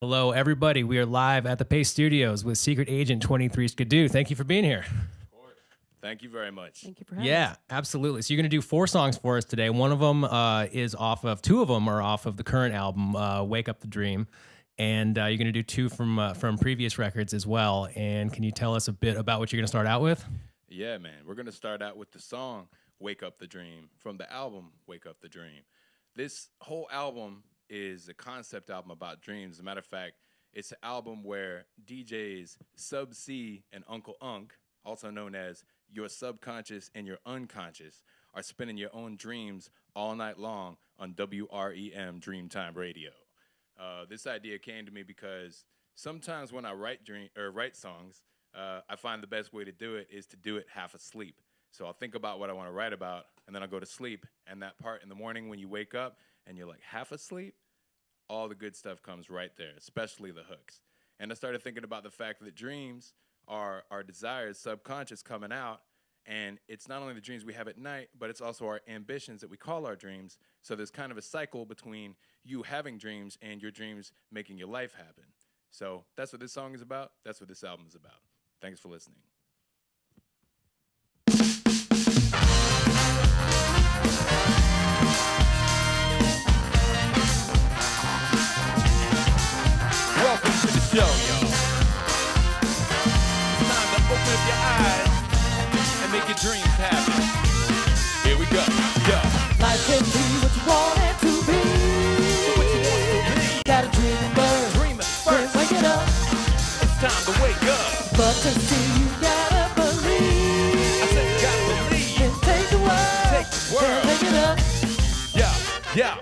Hello, everybody. We are live at the Paste Studios with Secret Agent 23 Skidoo. Thank you for being here. Thank you very much. Thank you for having us. Yeah, absolutely. So you're going to do 4 songs for us today. One of them is off of, 2 of them are off of the current album, Wake Up the Dream. And you're going to do 2 from previous records as well. And can you tell us a bit about what you're going to start out with? Yeah, man. We're going to start out with the song Wake Up the Dream from the album Wake Up the Dream. This whole album is a concept album about dreams. As a matter of fact, it's an album where DJs Sub C and Uncle Unk, also known as your subconscious and your unconscious, are spinning your own dreams all night long on WREM Dreamtime Radio. This idea came to me because sometimes when I write songs, I find the best way to do it is to do it half asleep. So I'll think about what I want to write about, and then I'll go to sleep. And that part in the morning when you wake up and you're like half asleep, all the good stuff comes right there, especially the hooks. And I started thinking about the fact that dreams are our desires, subconscious coming out. And it's not only the dreams we have at night, but it's also our ambitions that we call our dreams. So there's kind of a cycle between you having dreams and your dreams making your life happen. So that's what this song is about. That's what this album is about. Thanks for listening. Welcome to the show, y'all. It's time to open up your eyes and make your dreams happen. Here we go. Yo. Life can be what you want it to be. So what you want it to be? Gotta dream first. Dream it first. Wake it up. It's time to wake up. But to see you gotta believe. I said you gotta believe. And take the world. Take the world. Wake it up. Yeah.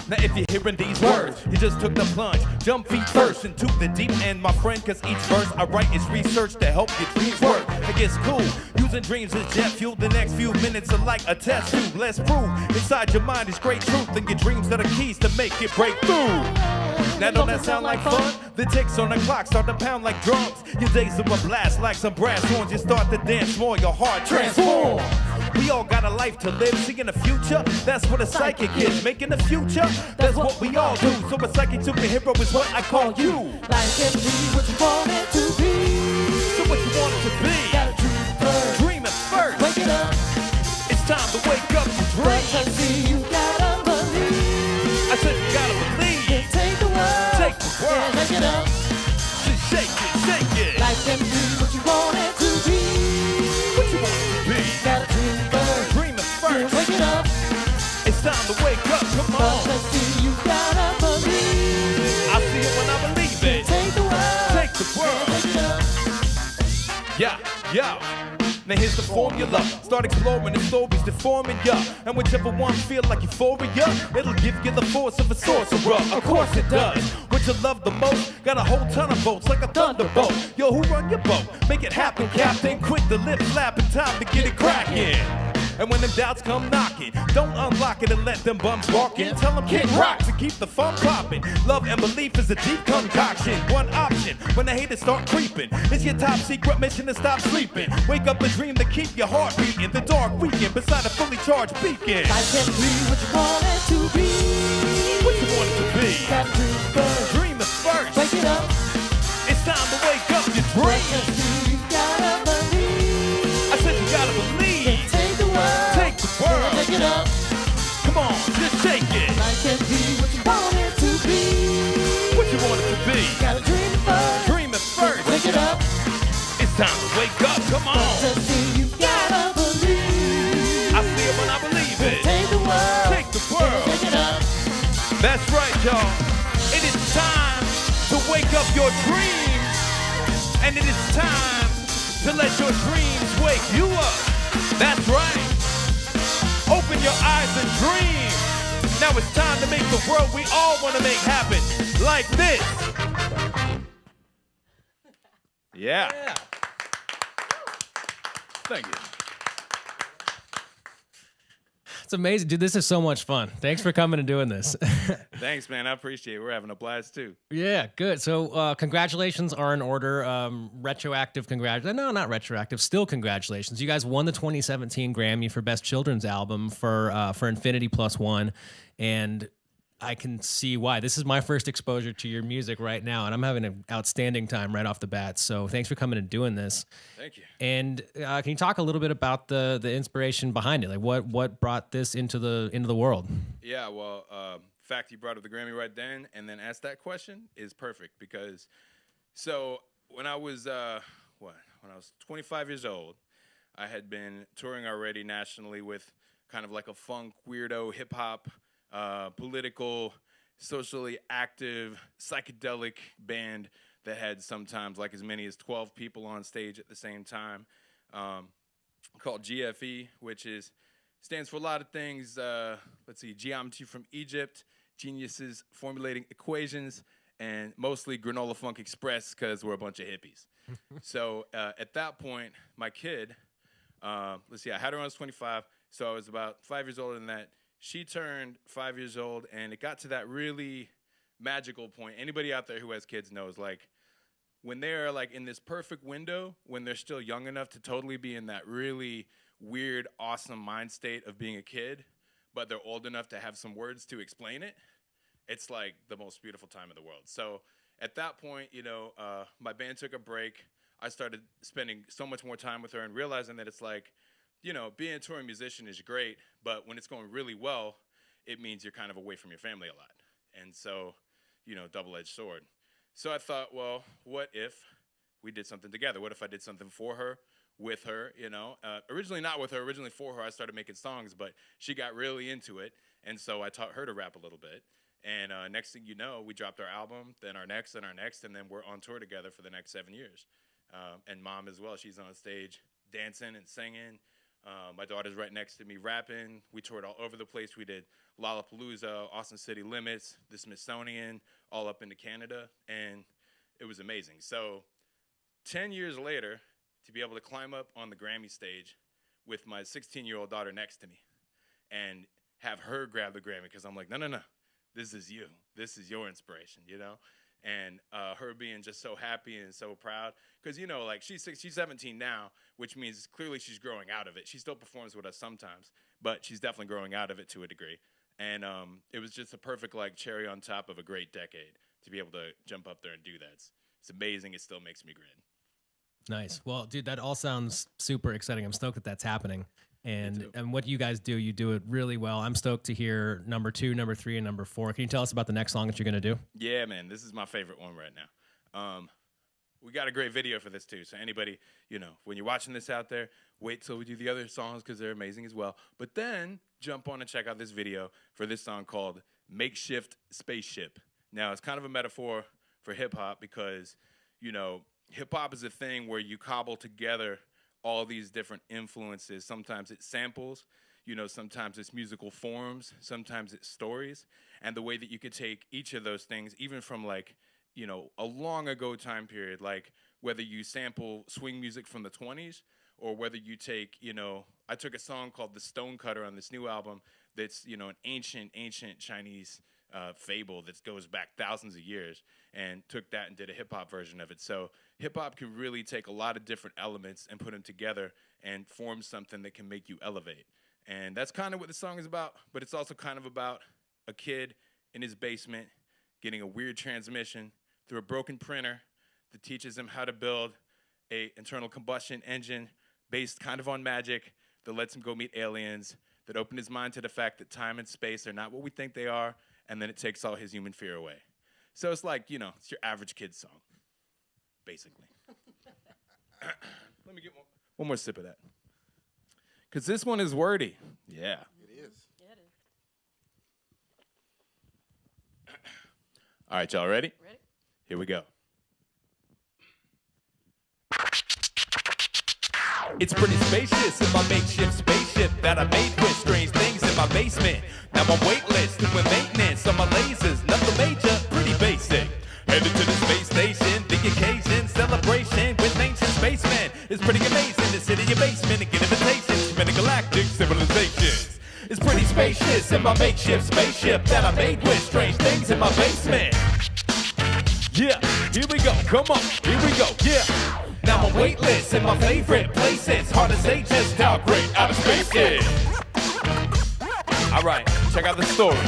Now if you're hearing these words, you just took the plunge. Jump feet first into the deep end, my friend, cause each verse I write is research to help your dreams work. It gets cool, using dreams as jet fuel. The next few minutes are like a test tube. Let's prove inside your mind is great truth, and your dreams are the keys to make it break through. Now don't that sound like fun? The ticks on the clock start to pound like drums. Your days are a blast like some brass horns. You start to dance more, your heart transforms. We all got a life to live, seeing the future, that's what a psychic is. Making the future, that's what we all do. So a psychic superhero is what I call you. Life can be what you want it to be. So what you want it to be? Gotta dream first. Dream it first. Wake it up. It's time to wake up to But dream. to see you gotta believe. I said you gotta believe. And take the world. Take the world. And wake it up. Just shake it, shake it. Life can be what you want it to be. What you want it to be? Gotta dream first. Dream it And first. wake it up. It's time to wake up, come But on. to see you gotta believe. I see it when I believe it. Take the world. Take the world. And wake it up. Yeah. Now here's the formula. Start exploring the stories deforming ya. And whichever one feel like euphoria, it'll give you the force of a sorcerer. Of course it does. What you love the most, got a whole ton of votes like a thunderbolt. Yo, who run your boat? Make it happen, Captain. Quit the lip flapping, time to get it cracking. And when them doubts come knocking, don't unlock it and let them bums walk in. Tell them kick rocks and keep the fun popping. Love and belief is a deep concoction. One option when the haters start creeping. It's your top secret mission to stop sleeping. Wake up a dream to keep your heart beating. The dark weekend beside a fully charged beacon. Life can be what you want it to be. What you want it to be? Gotta dream first. Dream it first. Wake it up. It's time to wake up your But dream. to see you gotta believe. I said you gotta believe. And take the world. Take the And world. wake it up. Come on, just shake it. Life can be what you want it to be. What you want it to be? Gotta dream first. Dream it first. Wake it up. It's time to wake up. Come But on. to see you gotta believe. I see it when I believe it. Take the world. Take the world. Wake it up. That's right, y'all. It is time to wake up your dreams. And it is time to let your dreams wake you up. That's right. Open your eyes and dream. Now it's time to make the world we all want to make happen. Like this. Yeah. Thank you. It's amazing. Dude, this is so much fun. Thanks for coming and doing this. Thanks, man. I appreciate it. We're having a blast, too. Yeah, good. So congratulations are in order. Retroactive congratulations. No, not retroactive. Still congratulations. You guys won the 2017 Grammy for Best Children's Album for Infinity Plus One. And I can see why. This is my first exposure to your music right now, and I'm having an outstanding time right off the bat. So thanks for coming and doing this. Thank you. And can you talk a little bit about the inspiration behind it? Like what brought this into the world? Yeah, well, fact you brought up the Grammy right then and then asked that question is perfect because so when I was 25 years old, I had been touring already nationally with kind of like a funk, weirdo, hip-hop, political, socially active, psychedelic band that had sometimes like as many as 12 people on stage at the same time, called GFE, which stands for a lot of things. Let's see, Geometry from Egypt, Geniuses Formulating Equations, and mostly Granola Funk Express because we're a bunch of hippies. So at that point, my kid, let's see, I had her when I was 25, so I was about 5 years older than that. She turned 5 years old, and it got to that really magical point. Anybody out there who has kids knows, like, when they're, like, in this perfect window, when they're still young enough to totally be in that really weird, awesome mind state of being a kid, but they're old enough to have some words to explain it, it's, like, the most beautiful time in the world. So at that point, you know, my band took a break. I started spending so much more time with her and realizing that it's like, you know, being a touring musician is great, but when it's going really well, it means you're kind of away from your family a lot. And so, you know, double-edged sword. So I thought, well, what if we did something together? What if I did something for her, with her, you know? Originally not with her, originally for her. I started making songs, but she got really into it, and so I taught her to rap a little bit. And next thing you know, we dropped our album, then our next, and then we're on tour together for the next 7 years. And Mom as well, she's on stage dancing and singing. My daughter's right next to me rapping. We toured all over the place. We did Lollapalooza, Austin City Limits, the Smithsonian, all up into Canada, and it was amazing. So 10 years later, to be able to climb up on the Grammy stage with my 16-year-old daughter next to me and have her grab the Grammy, because I'm like, no, this is you. This is your inspiration, you know? And her being just so happy and so proud. Because, you know, like, she's 17 now, which means clearly she's growing out of it. She still performs with us sometimes, but she's definitely growing out of it to a degree. And it was just a perfect, like, cherry on top of a great decade to be able to jump up there and do that. It's amazing. It still makes me grin. Nice. Well, dude, that all sounds super exciting. I'm stoked that that's happening. And what you guys do, you do it really well. I'm stoked to hear number 2, number 3, and number 4. Can you tell us about the next song that you're going to do? Yeah, man, this is my favorite one right now. We got a great video for this, too. So anybody, you know, when you're watching this out there, wait till we do the other songs because they're amazing as well. But then jump on and check out this video for this song called Makeshift Spaceship. Now, it's kind of a metaphor for hip-hop because, you know, hip-hop is a thing where you cobble together all these different influences. Sometimes it's samples, you know, sometimes it's musical forms, sometimes it's stories. And the way that you could take each of those things, even from, like, you know, a long ago time period, like whether you sample swing music from the 20s or whether you take, you know, I took a song called The Stonecutter on this new album that's, you know, an ancient Chinese fable that goes back thousands of years, and took that and did a hip-hop version of it. So hip-hop can really take a lot of different elements and put them together and form something that can make you elevate. And that's kind of what the song is about, but it's also kind of about a kid in his basement getting a weird transmission through a broken printer that teaches him how to build a internal combustion engine based kind of on magic that lets him go meet aliens, that open his mind to the fact that time and space are not what we think they are, and then it takes all his human fear away. So it's like, you know, it's your average kid's song, basically. Let me get one more sip of that. Because this one is wordy. Yeah. It is. Yeah, it is. All right, y'all ready? Ready? Here we go. It's pretty spacious in my makeshift spaceship that I made with strange things in my basement. Now I'm weightless, doing maintenance on my lasers, nothing major, pretty basic. Headed to the space station, the occasion, celebration with ancient spacemen. It's pretty amazing to sit in your basement and get invitations from intergalactic civilizations. It's pretty spacious in my makeshift spaceship that I made with strange things in my basement. Yeah, here we go, come on, here we go, yeah. Now I'm weightless in my favorite places. Hard to say just how great outer space is. Alright, check out the story.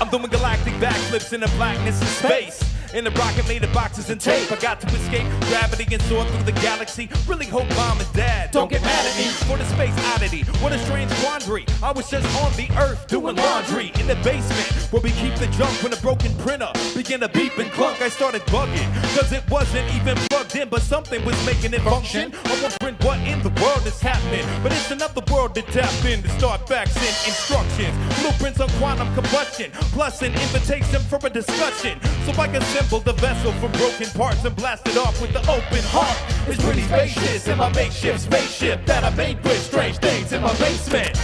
I'm doing galactic backflips in the blackness of space. In the rocket made of boxes and tape, I got to escape gravity and soar through the galaxy. Really hope mom and dad don't get mad at me for the space oddity. What a strange quandary. I was just on the earth doing laundry in the basement where we keep the junk. When a broken printer began to beep and clunk, I started bugging cause it wasn't even plugged in, but something was making it function. I wondering what in the world is happening, but it's another world to tap in to start facts and instructions. Blueprints on quantum combustion, plus an invitation for a discussion. So I can the vessel from broken parts and blast it off with the open heart. It's pretty spacious in my makeshift spaceship that I made with strange things in my basement.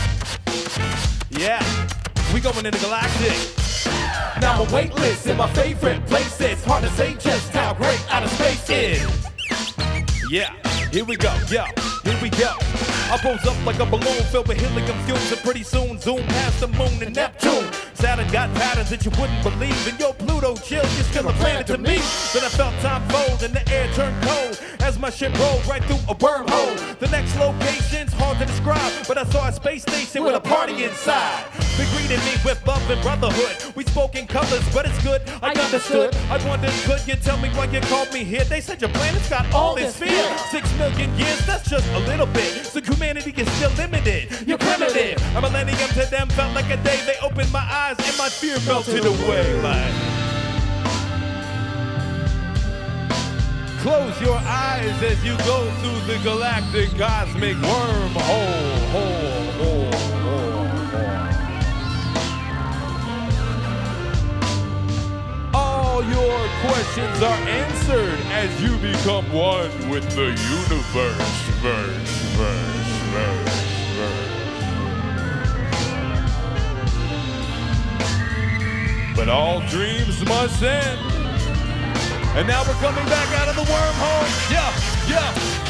Yeah, we going into galactic. Now I'm weightless in my favorite places. Hard to say just how great outer space is. Yeah, here we go, yo, here we go. I rose up like a balloon filled with helium fumes, and pretty soon zoom past the moon and Neptune. Saturn got patterns that you wouldn't believe, and yo, Pluto chill, you're still a planet to me. Then I felt time fold and the air turned cold as my ship rolled right through a wormhole. The next location's hard to describe, but I saw a space station with a party inside. They greeted me with love and brotherhood. We spoke in colors, but it's good, I understood. I wondered, could you tell me why you called me here? They said your planet's got all this fear. 6 million years, that's just a little bit. So humanity is still limited. You're primitive. A millennium to them felt like a day. They opened my eyes and my fear melted away. Like, close your eyes as you go through the galactic cosmic wormhole. All your questions are answered as you become one with the universe. But all dreams must end. And now we're coming back out of the wormhole. Yeah.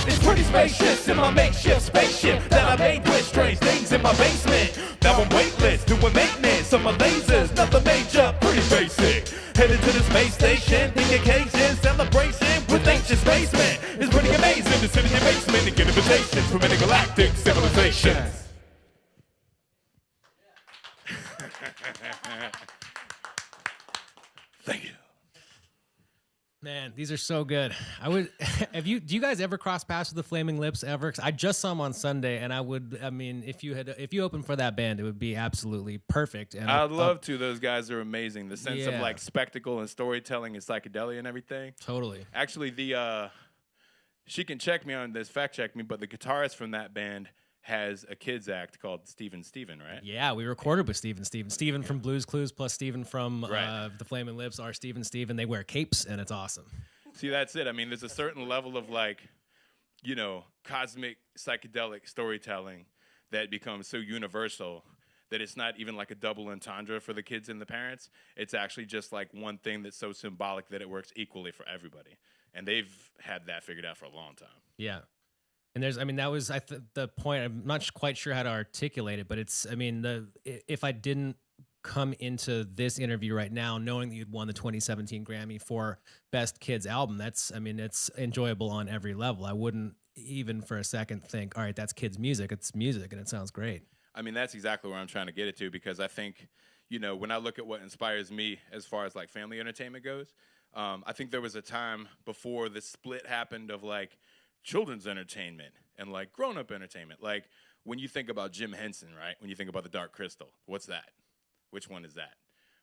It's pretty spacious in my makeshift spaceship that I made with strange things in my basement. Now I'm weightless, doing maintenance on my lasers, nothing major, pretty basic. Headed to the space station, the occasion, celebration with ancient spacemen. It's pretty amazing to sit in your basement and get invitations from intergalactic civilizations. Thank you. Man, these are so good. I would, do you guys ever cross paths with the Flaming Lips ever? 'Cause I just saw them on Sunday, and if you opened for that band, it would be absolutely perfect. And I'd love to. Those guys are amazing. The sense of like spectacle and storytelling and psychedelia and everything. Totally. Actually, she can check me on this, fact check me, but the guitarist from that band has a kids act called Steven, right? Yeah, we recorded with Steven from Blues Clues plus Steven from the Flaming Lips are Steven. They wear capes, and it's awesome. See, that's it. I mean, there's a certain level of like, you know, cosmic psychedelic storytelling that becomes so universal that it's not even like a double entendre for the kids and the parents. It's actually just like one thing that's so symbolic that it works equally for everybody. And they've had that figured out for a long time. Yeah. And that was the point. I'm not quite sure how to articulate it, but if I didn't come into this interview right now knowing that you'd won the 2017 Grammy for Best Kids Album, it's enjoyable on every level. I wouldn't even for a second think, all right, that's kids music. It's music, and it sounds great. I mean, that's exactly where I'm trying to get it to, because I think, you know, when I look at what inspires me as far as like family entertainment goes, I think there was a time before the split happened of like children's entertainment and like grown-up entertainment. Like when you think about Jim Henson, right? When you think about the Dark Crystal, what's that? Which one is that?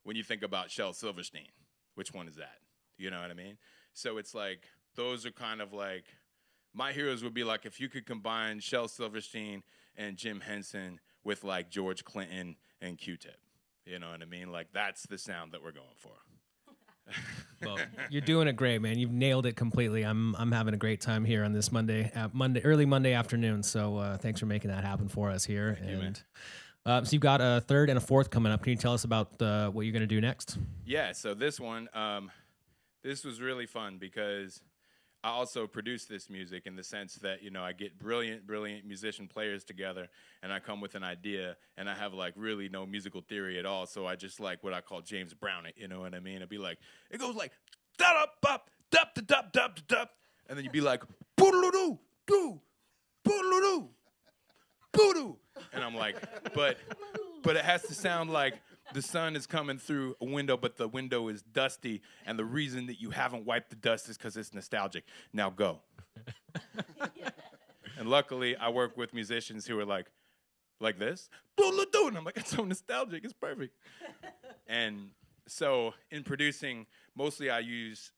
When you think about Shel Silverstein, which one is that? You know what I mean? So it's like those are kind of like my heroes would be like if you could combine Shel Silverstein and Jim Henson with like George Clinton and Q-Tip. You know what I mean? Like that's the sound that we're going for. Well, you're doing it great, man. You've nailed it completely. I'm having a great time here on this early Monday afternoon. So thanks for making that happen for us here. So you've got a third and a fourth coming up. Can you tell us about what you're going to do next? Yeah. So this one, this was really fun because I also produce this music in the sense that, you know, I get brilliant musician players together and I come with an idea and I have like really no musical theory at all. So I just like what I call James Brown it, you know what I mean? It'd be like, it goes like, da-da-bop, dup-da-dup-dup-dup. And then you'd be like, boo-doo-doo, doo, boo-doo-doo, boo-doo. And I'm like, but it has to sound like the sun is coming through a window, but the window is dusty, and the reason that you haven't wiped the dust is because it's nostalgic. Now go. And luckily, I work with musicians who are like this, and I'm like, it's so nostalgic, it's perfect. And so in producing, mostly I use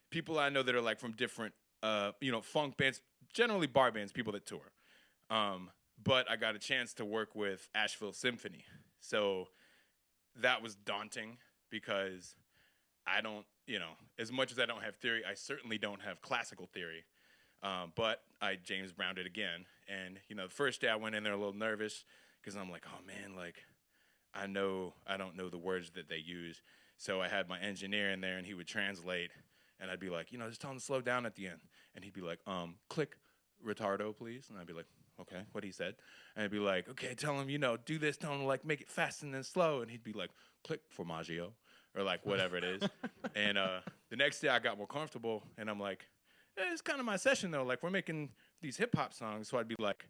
people I know that are like from different, funk bands, generally bar bands, people that tour. But I got a chance to work with Asheville Symphony. So that was daunting because I don't, as much as I don't have theory, I certainly don't have classical theory. But I James Browned it again. And, the first day I went in there a little nervous because I'm like, oh, man, like, I don't know the words that they use. So I had my engineer in there, and he would translate. And I'd be like, just tell him to slow down at the end. And he'd be like, click retardo, please. And I'd be like, okay, what he said. And I'd be like, okay, tell him, do this, tell him, like, make it fast and then slow. And he'd be like, click formaggio, or, like, whatever it is. And the next day I got more comfortable, and I'm like, it's kind of my session, though. Like, we're making these hip-hop songs, so I'd be like,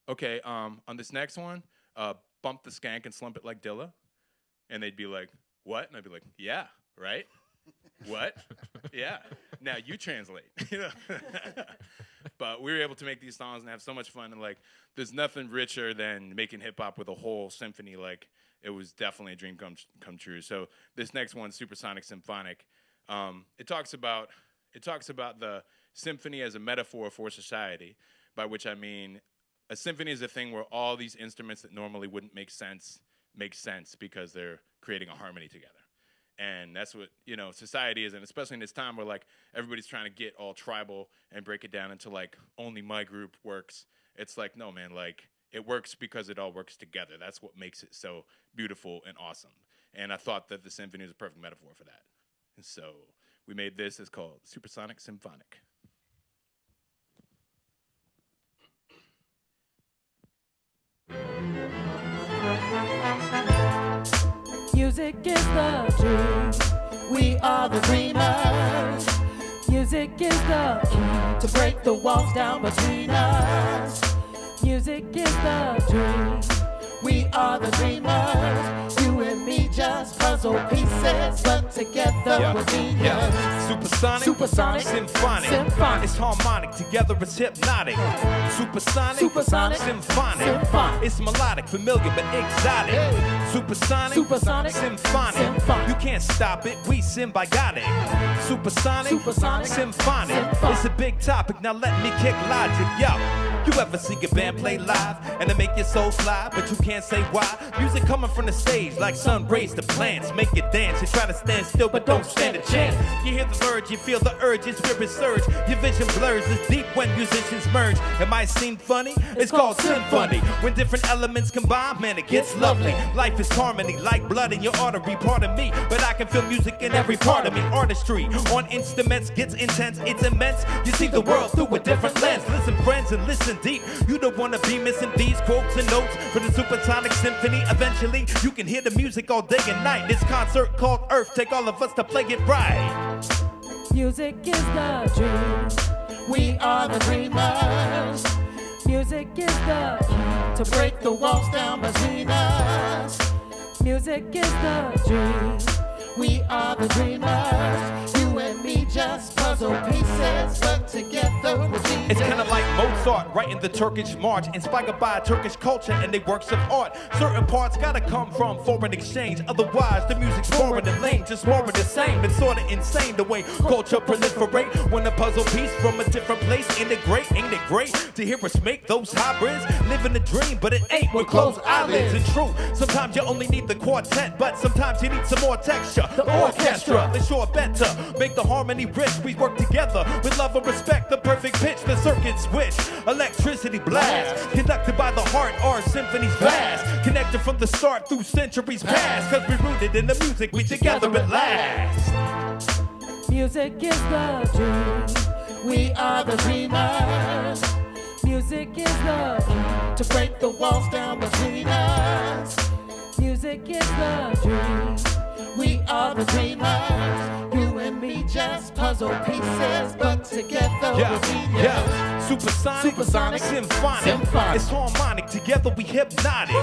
okay, on this next one, bump the skank and slump it like Dilla. And they'd be like, what? And I'd be like, yeah, right? What? Yeah. Now you translate. But we were able to make these songs and have so much fun. And, like, there's nothing richer than making hip-hop with a whole symphony. Like, it was definitely a dream come true. So this next one, Supersonic Symphonic, it talks about the symphony as a metaphor for society, by which I mean a symphony is a thing where all these instruments that normally wouldn't make sense because they're creating a harmony together. And that's what, society is, and especially in this time where, like, everybody's trying to get all tribal and break it down into, like, only my group works. It's like, no, man, like, it works because it all works together. That's what makes it so beautiful and awesome. And I thought that the symphony was a perfect metaphor for that. And so we made this. It's called Supersonic Symphonic. Music is the dream. We are the dreamers. Music is the key to break the walls down between us. Music is the dream. We are the dreamers. You and me just puzzle pieces, but together we're genius. Supersonic Symphonic. It's harmonic, together it's hypnotic. Supersonic Symphonic. It's melodic, familiar but exotic. Supersonic Symphonic. You can't stop it, we symbiotic. Supersonic Symphonic. It's a big topic, now let me kick logic, yo. You ever see a band play live and it make your soul fly, but you can't say why? Music coming from the stage like sun rays to plants. Make you dance, you try to stand still but don't stand a chance. You hear the words, you feel the urge, your spirit surge. Your vision blurs, it's deep when musicians merge. It might seem funny, it's called symphony. When different elements combine, man, it gets lovely. Life is harmony, like blood in your artery. Pardon me, but I can feel music in every part of me. Artistry on instruments gets intense, it's immense. You see the world through a different lens. Listen, friends, and listen deep. You don't wanna be missing these quotes and notes for the Supersonic Symphony. Eventually, you can hear the music all day and night. This concert called Earth, take all of us to play it right. Music is the dream. We are the dreamers. Music is the key to break the walls down between us. Music is the dream. We are the dreamers. You and me just puzzle pieces, but together we're genius. It's kinda like Mozart writing the Turkish march, inspired by Turkish culture and their works of art. Certain parts gotta come from foreign exchange, otherwise the music's boring and lame, just more of the same. It's sorta insane the way culture proliferate when a puzzle piece from a different place integrate. Ain't it great to hear us make those hybrids? Living a dream, but it ain't with closed eyelids. And true, sometimes you only need the quartet, but sometimes you need some more texture. The orchestra, they sure better make the harmony rich. We work together with love and respect, the perfect pitch, the circuit switch, electricity blast, conducted by the heart. Our symphony's vast, connected from the start through centuries past. Cause we're rooted in the music, we together at last. Music is the dream. We are the dreamers. Music is the key to break the walls down between us. Music is the dream. We are the dreamers. You and me just puzzle pieces, but together we're genius. Supersonic, Symphonic. It's harmonic, together we hypnotic.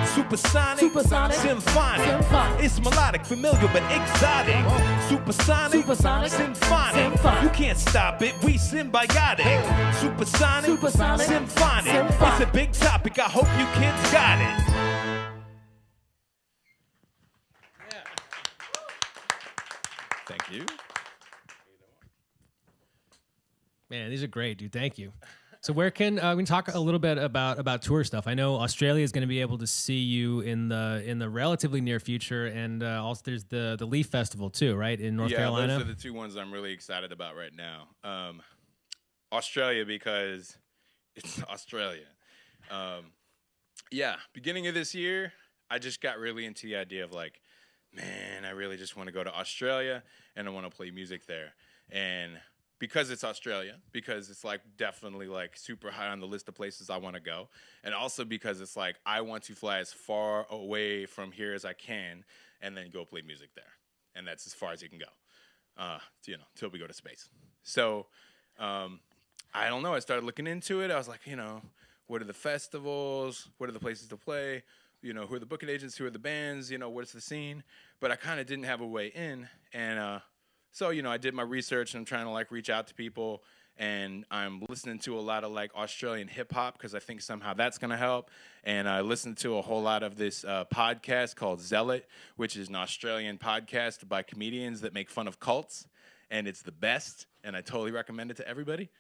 Supersonic, Symphonic. It's melodic, familiar but exotic. Supersonic, Symphonic. You can't stop it, we symbiotic. Supersonic, Symphonic. It's a big topic, I hope you kids got it. Thank you. Man, these are great, dude. Thank you. So where can we can talk a little bit about tour stuff? I know Australia is going to be able to see you in the relatively near future, and also there's the Leaf Festival too, right, in North Carolina. Yeah, those are the two ones I'm really excited about right now. Australia, because it's Australia. Yeah, beginning of this year, I just got really into the idea of like, man, I really just want to go to Australia and I want to play music there. And because it's Australia, because it's like definitely like super high on the list of places I want to go. And also because it's like I want to fly as far away from here as I can and then go play music there. And that's as far as you can go, till we go to space. So I don't know. I started looking into it. I was like, what are the festivals? What are the places to play? Who are the booking agents? Who are the bands? What's the scene? But I kind of didn't have a way in. And so, I did my research and I'm trying to like reach out to people. And I'm listening to a lot of like Australian hip hop because I think somehow that's going to help. And I listened to a whole lot of this podcast called Zealot, which is an Australian podcast by comedians that make fun of cults. And it's the best. And I totally recommend it to everybody.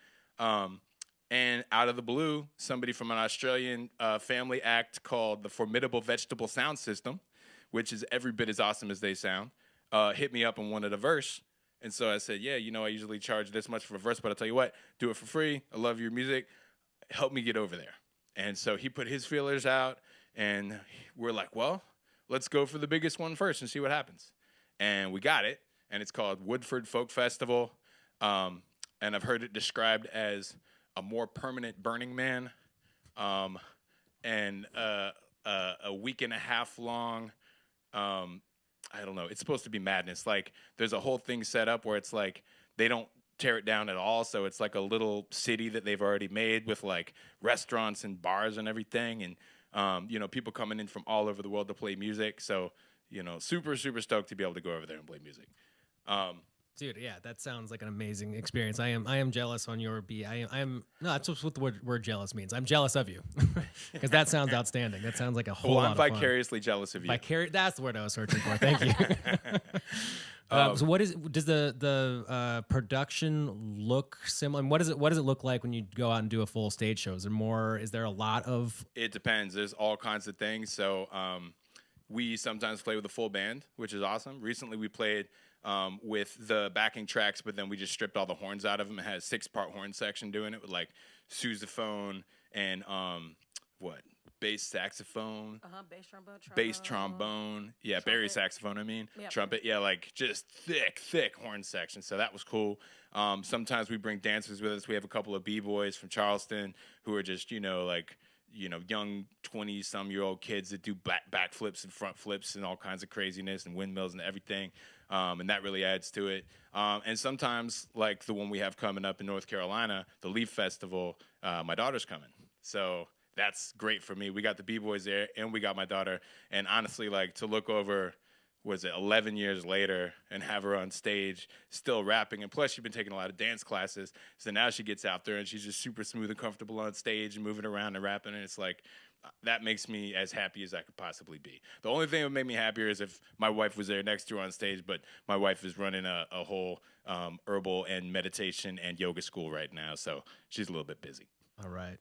And out of the blue, somebody from an Australian family act called the Formidable Vegetable Sound System, which is every bit as awesome as they sound, hit me up and wanted a verse. And so I said, yeah, I usually charge this much for a verse, but I'll tell you what, do it for free. I love your music. Help me get over there. And so he put his feelers out, and we're like, well, let's go for the biggest one first and see what happens. And we got it, and it's called Woodford Folk Festival. And I've heard it described as a more permanent Burning Man, and a week and a half long, I don't know, it's supposed to be madness. Like, there's a whole thing set up where it's like, they don't tear it down at all, so it's like a little city that they've already made with, like, restaurants and bars and everything, and, people coming in from all over the world to play music, so, super, super stoked to be able to go over there and play music. Dude, yeah, that sounds like an amazing experience. I am jealous on your beat. I am no, that's just what the word jealous means. I'm jealous of you because that sounds outstanding. That sounds like a whole lot of fun. I'm vicariously jealous of you. That's the word I was searching for. Thank you. So does the production look similar? And what does it look like when you go out and do a full stage show? Is there a lot of? It depends. There's all kinds of things. So we sometimes play with a full band, which is awesome. Recently we played with the backing tracks, but then we just stripped all the horns out of them. It has a 6-part horn section doing it with like sousaphone and bass saxophone, bass trombone, yeah, bari saxophone. Yep. Trumpet, yeah, like just thick horn section. So that was cool. Sometimes we bring dancers with us. We have a couple of b-boys from Charleston who are just young 20-some-year-old kids that do backflips and front flips and all kinds of craziness and windmills and everything. And that really adds to it. And sometimes, like the one we have coming up in North Carolina, the Leaf Festival, my daughter's coming. So that's great for me. We got the B-boys there, and we got my daughter. And honestly, like, to look over, 11 years later and have her on stage still rapping. And plus, she's been taking a lot of dance classes. So now she gets out there, and she's just super smooth and comfortable on stage and moving around and rapping. And it's like, that makes me as happy as I could possibly be. The only thing that would make me happier is if my wife was there next to her on stage, but my wife is running a whole herbal and meditation and yoga school right now, so she's a little bit busy. All right.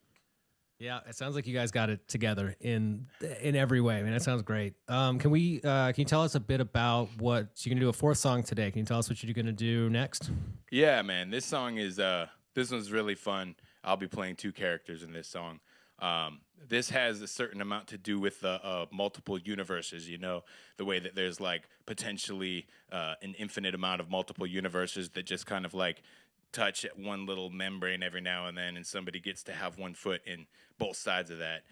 Yeah, it sounds like you guys got it together in every way. I mean, that sounds great. Can you tell us a bit about what you're gonna do? A fourth song today. Can you tell us what you're gonna do next? Yeah, man. This song is this one's really fun. I'll be playing 2 characters in this song. This has a certain amount to do with multiple universes, the way that there's like potentially an infinite amount of multiple universes that just kind of like touch at one little membrane every now and then, and somebody gets to have one foot in both sides of that,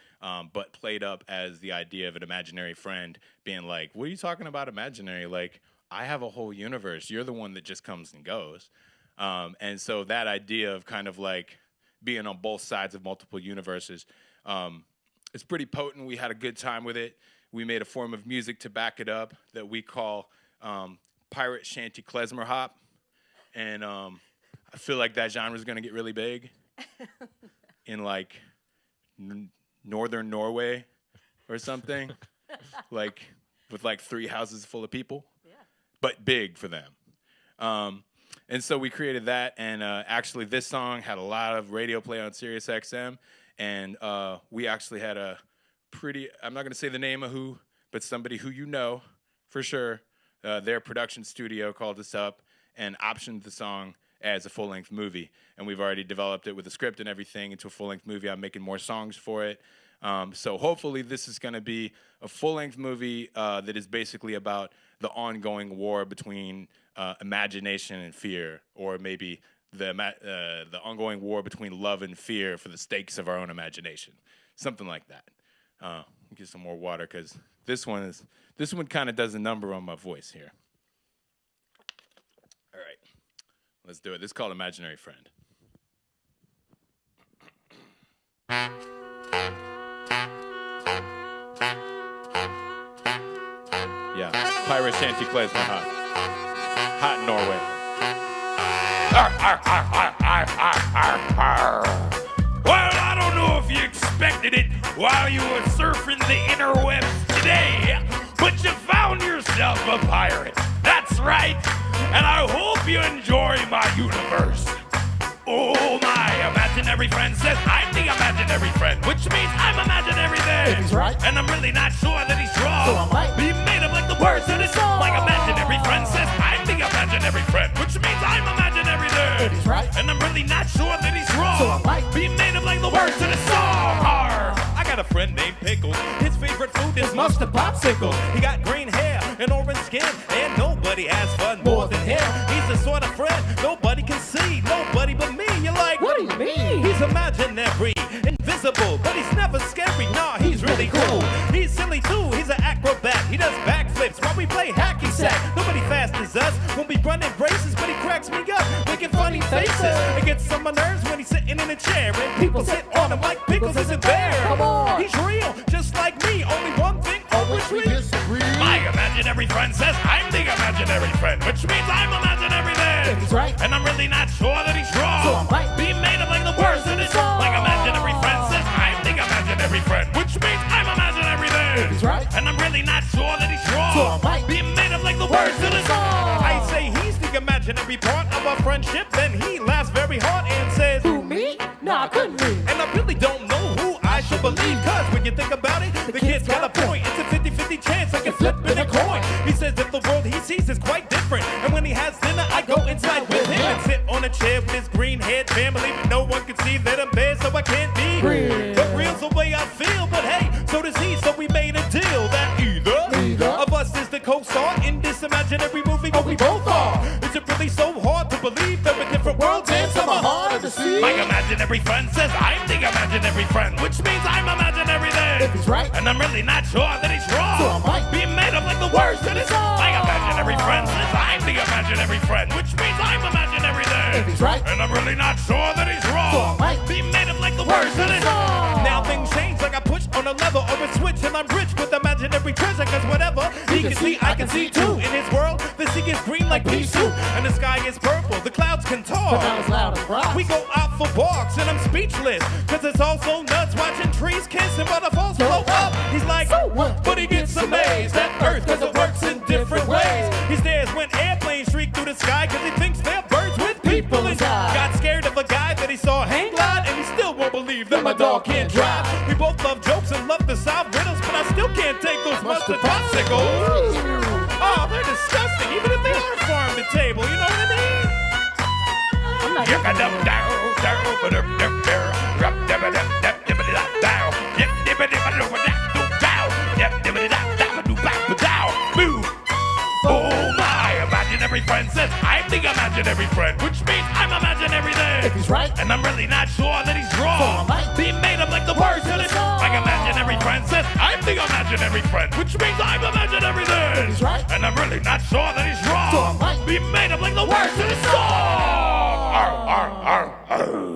but played up as the idea of an imaginary friend being like, what are you talking about imaginary? Like, I have a whole universe. You're the one that just comes and goes. And so that idea of kind of like being on both sides of multiple universes, it's pretty potent. We had a good time with it. We made a form of music to back it up that we call pirate shanty klezmer hop. And I feel like that genre is going to get really big in like northern Norway or something, like with like 3 houses full of people, but big for them. And so we created that, and actually this song had a lot of radio play on Sirius XM, and we actually had a pretty, I'm not going to say the name of who, but somebody who you know for sure, their production studio called us up and optioned the song as a full-length movie. And we've already developed it with a script and everything into a full-length movie. I'm making more songs for it. So hopefully this is going to be a full-length movie that is basically about the ongoing war between imagination and fear, or maybe the ongoing war between love and fear for the stakes of our own imagination. Something like that. Get some more water, because this one kind of does a number on my voice here. All right, let's do it. This is called Imaginary Friend. Yeah, pirate shanty klezmer hot. Hot in Norway. Well, I don't know if you expected it while you were surfing the interwebs today, but you found yourself a pirate. That's right. And I hope you enjoy my universe. Oh, my imaginary friend says I'm the imaginary friend, which means I'm imaginary then. If he's right, and I'm really not sure that he's wrong. so I might be made up like the words of the song. My imaginary friend says I'm the imaginary friend, which means I'm imaginary then. if he's right, And I'm really not sure that he's wrong. so I might be made up like the words of the song. Arr. I got a friend named Pickles. His favorite food is mustard popsicle. He got green hair and orange skin, and nobody has fun more than him. He's the sort of friend nobody can see, nobody but me. You're like, what do you mean? he's imaginary, invisible, but he's never scary. Nah, he's really cool. He's silly too. He's an acrobat. He does backflips while we play hacky sack. Nobody fast as us when we run in races, but he cracks me up, making funny faces. It gets on my nerves when he's sitting in a chair and people sit on him like Pickles isn't there. Come on. He's real, just like me. Only one thing on which we disagree. My imaginary friend says I'm the imaginary friend, which means I'm imaginary then. If he's right, And I'm really not sure that he's wrong. so I might be made up like the words of the song. My imaginary friend says I'm the imaginary friend, which means I'm imaginary then. if he's right, And I'm really not sure that he's wrong. so I might be made up like the words of the song. I say he's the imaginary part of our friendship, then he laughs very hard and says, who, me? Nah, I couldn't be. and I really don't know who I should believe, cause when you think about it, the kid's got a point. It's a 50-50 chance I can flip in a coin. He says that the world he sees is quite different, and when he has dinner, I go inside with him and sit on a chair with his green-haired family, but no one can see that I'm there, so I can't be Real. but real's the way I feel. But hey, so does he, so we made a deal that either of us is the co-star in this imaginary movie, or we both are. Is it really so hard to believe that we're different worlds and some are harder to see? My imaginary friend says I'm the imaginary friend, which means I'm imaginary then. If he's right, And I'm really not sure that he's wrong. so I might be made up like the words of the song. My imaginary friend says I'm the imaginary friend, which means I'm imaginary then. if he's right, And I'm really not sure that he's wrong. so I might be made up like the words of the song. Now things change, like I push on a lever or a switch, and I'm rich with imaginary treasure, cause whatever he can see, I can see too. In his world, the sea is green like pea soup, and the sky is purple, the clouds can but talk. not as loud as rock. We go out for walks and I'm speechless, cause it's all so nuts watching trees kiss and waterfalls flow up. He's like, So what? but he gets amazed at Earth cause it works in different ways. He stares when airplanes shriek through the sky cause he thinks they're birds with people inside. Got scared of a guy that he saw hang glide, and he still won't believe that my dog can't drive. We both love jokes and love to solve riddles, but I still can't take those mustard popsicles. Oh, they're disgusting, even if they are farm to table, you know what I mean? I'm not Oh, my imaginary friend says I'm the imaginary friend, which means I'm imaginary then. If he's right, And I'm really not sure that he's wrong. So I might Being made up like the words in the song. Like imaginary friend says, I'm the imaginary friend, which means I'm imaginary then. If he's right, And I'm really not sure that he's wrong. So I might Being made up like the words in the song. Arr, arr, arr, arr.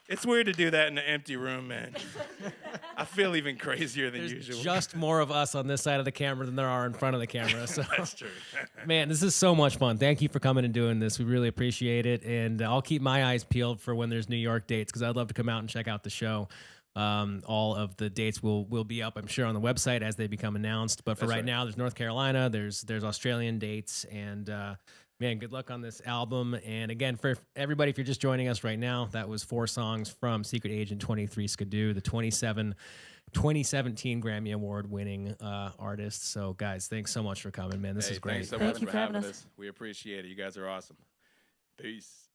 It's weird to do that in an empty room, man. I feel even crazier than There's usual. just more of us on this side of the camera than there are in front of the camera. So, That's true. man, this is so much fun. Thank you for coming and doing this. We really appreciate it. And I'll keep my eyes peeled for when there's New York dates because I'd love to come out and check out the show. All of the dates will be up, I'm sure, on the website as they become announced. But for right now, there's North Carolina, there's Australian dates, and man, good luck on this album. And again, for everybody, if you're just joining us right now, that was 4 songs from Secret Agent 23 Skidoo, the 2017 Grammy Award winning artist. So, guys, thanks so much for coming, man. This is great. Thanks so Thank much you for for having having us. us. We appreciate it. You guys are awesome. Peace.